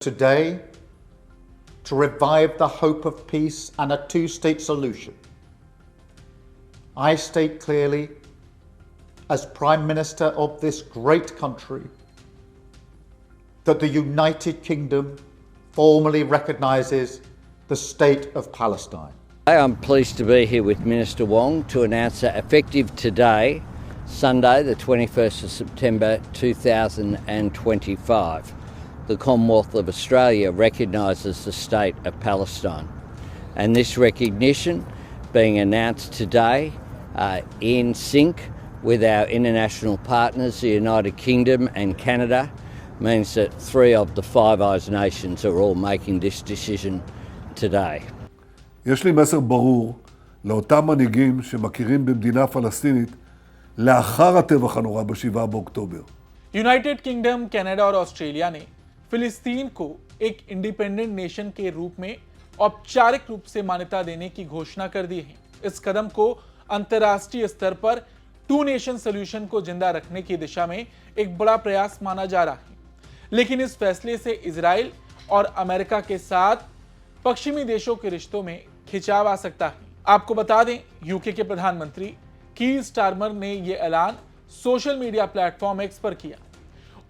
Today, to revive the hope of peace and a two-state solution, I state clearly, as Prime Minister of this great country, that the United Kingdom formally recognises the State of Palestine. I'm pleased to be here with Minister Wong to announce that effective today, Sunday the 21st of September 2025, the Commonwealth of Australia recognises the State of Palestine. And this recognition being announced today in sync with our international partners, the United Kingdom and Canada, means that 3 of the Five Eyes nations are all making this decision today. יש לי מסר ברור לאותם מנהיגים שמכירים במדינה פלסטינית לאחר הטבח הנורא ב7 באוקטובר. United kingdom, Canada और Australia ने फिलिस्तीन को एक independent nation के रूप में औपचारिक रूप से मान्यता देने की घोषणा कर दी है। इस कदम को अंतर्राष्ट्रीय स्तर पर टू नेशन सॉल्यूशन को जिंदा रखने की दिशा में एक बड़ा प्रयास माना जा रहा है। लेकिन इस फैसले से इजराइल और अमेरिका के साथ पश्चिमी देशों के रिश्तों में खिंचाव आ सकता है। आपको बता दें, यूके के प्रधानमंत्री कीर स्टारमर ने यह ऐलान सोशल मीडिया प्लेटफॉर्म एक्स पर किया।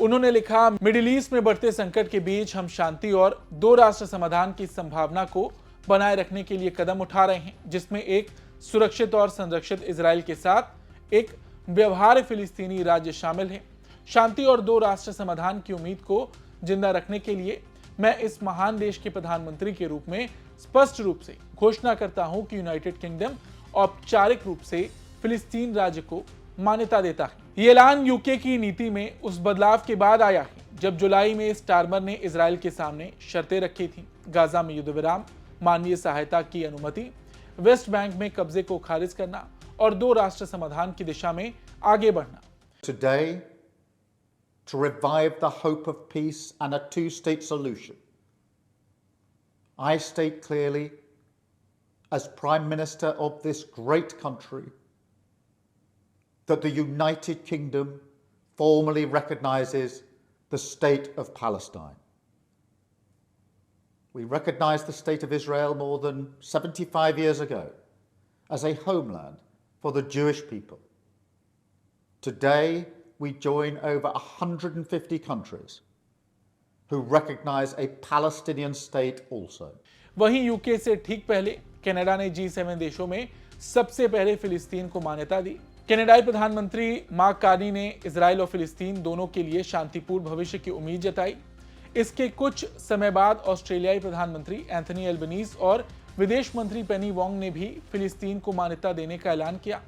उन्होंने लिखा, मिडिल ईस्ट में बढ़ते संकट के बीच हम शांति और 2 राष्ट्र समाधान की संभावना को बनाए रखने के लिए कदम उठा रहे हैं, जिसमें एक सुरक्षित और संरक्षित इजराइल के साथ एक व्यवहार्य फिलिस्तीनी राज्य शामिल है। शांति और 2 राष्ट्र समाधान की उम्मीद को जिंदा रखने के लिए मैं इस महान देश के प्रधानमंत्री के रूप में स्पष्ट रूप से घोषणा करता हूं कि यूनाइटेड किंगडम औपचारिक रूप से फिलिस्तीन राज्य को मान्यता देता है। ये ऐलान यूके की नीति में उस बदलाव के बाद आया है जब जुलाई में स्टारमर ने इजराइल के सामने शर्तें रखी थी। गाजा में युद्ध विराम, मानवीय सहायता की अनुमति, वेस्ट बैंक में कब्जे को खारिज करना और 2 राष्ट्र समाधान की दिशा में आगे बढ़ना। Today, to revive the hope of peace and a two-state solution, I state clearly, as Prime Minister of this great country, that the United Kingdom formally recognises the State of Palestine. We recognised the State of Israel more than 75 years ago as a homeland for the Jewish people. Today, we join over 150 countries who recognise a Palestinian state also. वहीं UK से ठीक पहले Canada ने G7 देशों में सबसे पहले फिलिस्तीन को मान्यता दी। कनाडाई प्रधानमंत्री मार्क कार्नी ने इजराइल और फिलिस्तीन दोनों के लिए शांतिपूर्ण भविष्य की उम्मीद जताई। इसके कुछ समय बाद ऑस्ट्रेलियाई प्रधानमंत्री एंथनी एल्बनीज और विदेश मंत्री पेनी वोंग ने भी फिलिस्तीन को मान्यता देने का ऐलान किया।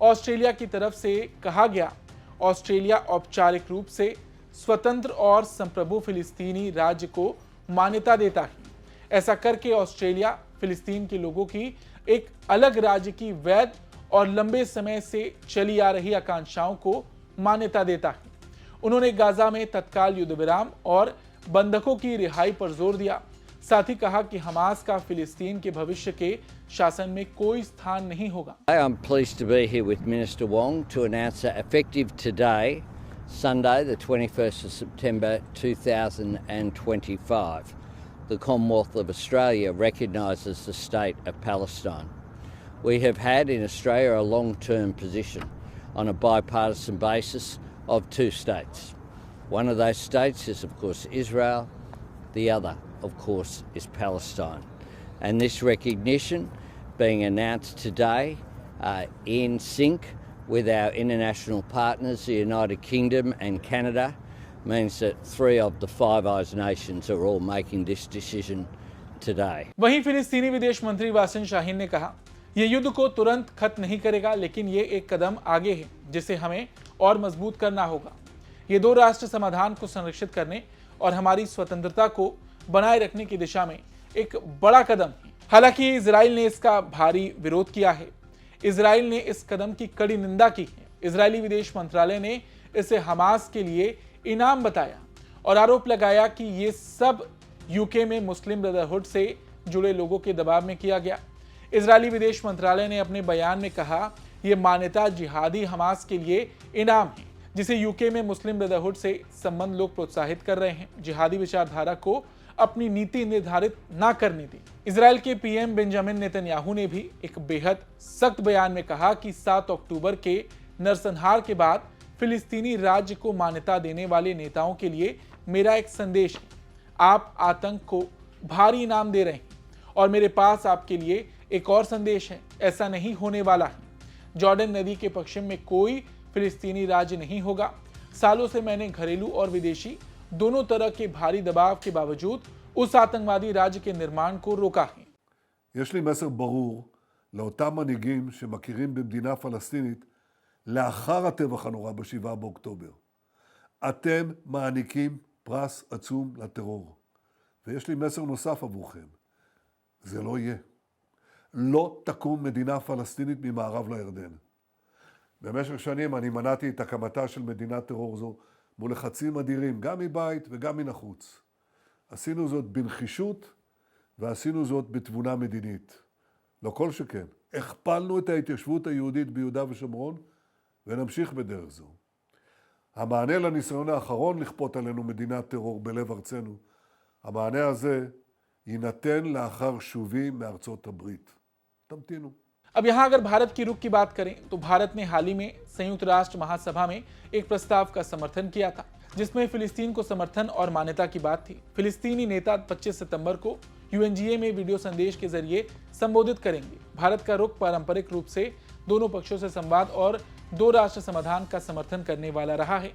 ऑस्ट्रेलिया की तरफ से कहा गया, ऑस्ट्रेलिया औपचारिक रूप से स्वतंत्र और संप्रभु फिलिस्तीनी राज्य को मान्यता देता है। ऐसा करके ऑस्ट्रेलिया फिलिस्तीन के लोगों की एक अलग राज्य की वैध और लंबे समय से चली आ रही आकांक्षाओं को मान्यता देता है। उन्होंने गाजा में तत्काल युद्ध विराम और बंधकों की रिहाई पर जोर दिया। साथ ही कहा कि हमास का फिलिस्तीन के भविष्य के शासन में कोई स्थान नहीं होगा। I'm pleased to be here with Minister Wong to announce that effective today, Sunday the 21st of September 2025, the Commonwealth of Australia recognises the State of Palestine. We have had in Australia a long-term position on a bipartisan basis of 2 states. One of those states is, of course, Israel. The other, of course, is Palestine. And this recognition being announced today in sync with our international partners, the United Kingdom and Canada, means that 3 of the Five Eyes nations are all making this decision today. वहीं फिलिस्तीनी विदेश मंत्री वासिम शाहीन ने कहा, यह युद्ध को तुरंत खत्म नहीं करेगा, लेकिन ये एक कदम आगे है जिसे हमें और मजबूत करना होगा। ये 2 राष्ट्र समाधान को संरक्षित करने और हमारी स्वतंत्रता को बनाए रखने की दिशा में एक बड़ा कदम है। हालांकि इजराइल ने इसका भारी विरोध किया है। इजराइल ने इस कदम की कड़ी निंदा की है। इजरायली विदेश मंत्रालय ने इसे हमास के लिए इनाम बताया और आरोप लगाया कि ये सब यूके में मुस्लिम ब्रदरहुड से जुड़े लोगों के दबाव में किया गया। इजरायली विदेश मंत्रालय ने अपने बयान में कहा, यह मान्यता जिहादी हमास के लिए इनाम है, जिसे यूके में मुस्लिम ब्रदरहुड से संबंध लोग प्रोत्साहित कर रहे हैं। जिहादी विचारधारा को अपनी नीति निर्धारित ना करने दी। इजराइल के पीएम बेंजामिन नेतन्याहू ने भी एक बेहद सख्त बयान में कहा कि 7 अक्टूबर के नरसंहार के बाद फिलिस्तीनी राज्य को मान्यता देने वाले नेताओं के लिए मेरा एक संदेश है। आप आतंक को भारी इनाम दे रहे हैं और मेरे पास आपके लिए एक और संदेश है, ऐसा नहीं होने वाला है। जॉर्डन नदी के पश्चिम में कोई फिलिस्तीनी राज्य नहीं होगा। सालों से मैंने घरेलू और विदेशी दोनों तरह के भारी दबाव के बावजूद उस आतंकवादी राज्य के निर्माण को रोका है। יש לי מסר ברור לאותם מנהיגים שמכירים במדינה פלסטינית לאחר הטבח הנורא ב7 באוקטובר. אתם מעניקים פרס עצום לטרור. ויש לי מסר נוסף עבורכם. זה לא יהיה. לא תקום מדינה פלסטינית ממערב לירדן. במשך שנים אני מנעתי את הקמתה של מדינת טרור זו מול לחצים אדירים, גם מבית וגם מן החוץ. עשינו זאת בנחישות ועשינו זאת בתבונה מדינית. לא כל שכן. הכפלנו את ההתיישבות היהודית ביהודה ושומרון ונמשיך בדרך זו. המענה לניסיון האחרון לכפות עלינו מדינת טרור בלב ארצנו, המענה הזה יינתן לאחר שובי מארצות הברית. תמתינו. अब यहां अगर भारत की रुख की बात करें तो भारत ने हाल ही में संयुक्त राष्ट्र महासभा में एक प्रस्ताव का समर्थन किया था जिसमें फिलिस्तीन को समर्थन और मान्यता की बात थी। फिलिस्तीनी नेता 25 सितंबर को यूएनजीए में वीडियो संदेश के जरिए संबोधित करेंगे। भारत का रुख पारंपरिक रूप से दोनों पक्षों से संवाद और दो राष्ट्र समाधान का समर्थन करने वाला रहा है।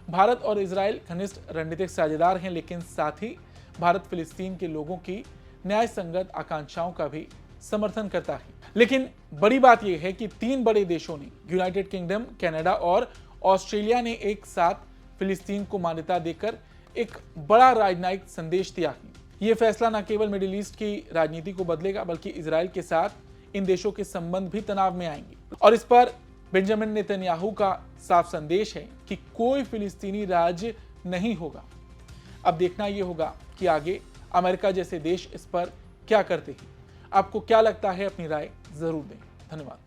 भारत और इजराइल घनिष्ठ रणनीतिक साझेदार हैं, लेकिन साथ ही भारत फिलिस्तीन के लोगों की न्याय संगत आकांक्षाओं का भी समर्थन करता है। लेकिन बड़ी बात यह है कि 3 बड़े देशों ने, यूनाइटेड किंगडम, कनाडा और ऑस्ट्रेलिया ने एक साथ फिलिस्तीन को मान्यता देकर एक बड़ा राजनयिक संदेश दिया है। यह फैसला न केवल मिडिल ईस्ट की राजनीति को बदलेगा बल्कि इजराइल के साथ इन देशों के संबंध भी तनाव में आएंगे। और इस पर बेंजामिन नेतन्याहू का साफ संदेश है कि कोई फिलिस्तीनी राज्य नहीं होगा। अब देखना यह होगा कि आगे अमेरिका जैसे देश इस पर क्या करते हैं। आपको क्या लगता है, अपनी राय जरूर दें। धन्यवाद।